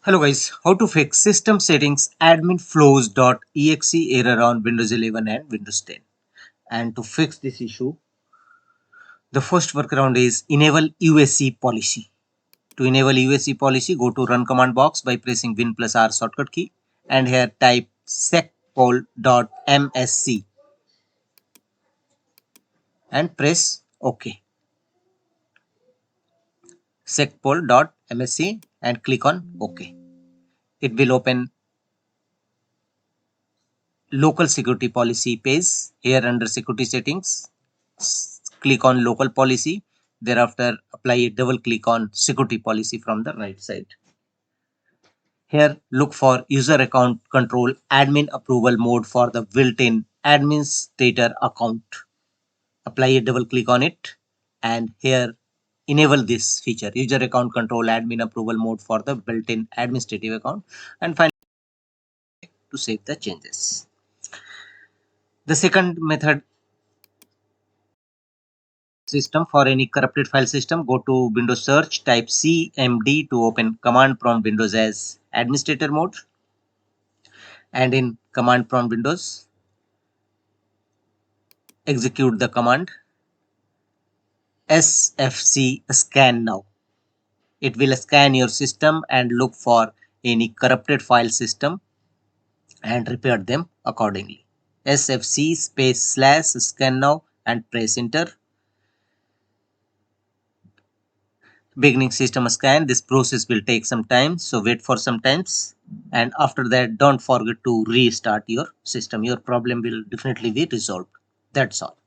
Hello guys, how to fix SystemSettingsAdminFlows.exe error on Windows 11 and Windows 10. And to fix this issue, the first workaround is enable USC policy. To enable USC policy, go to run command box by pressing Win plus R shortcut key and here type secpol.msc and press OK. secpol.msc and click on OK. It will open local security policy page. Here under security settings, click on local policy. Thereafter, apply a double click on security policy from the right side. Here, look for user account control admin approval mode for the built-in administrator account. Apply a double click on it and here enable this feature user account control admin approval mode for the built-in administrative account and finally to save the changes. The second method system for any corrupted file system, go to Windows search, type cmd to open command prompt windows as administrator mode, and in command prompt windows execute the command sfc scan now. It will scan your system and look for any corrupted file system and repair them accordingly. sfc space slash scan now and press enter. Beginning system scan. This process will take some time, so wait for some times, and after that don't forget to restart your system. Your problem will definitely be resolved. That's all.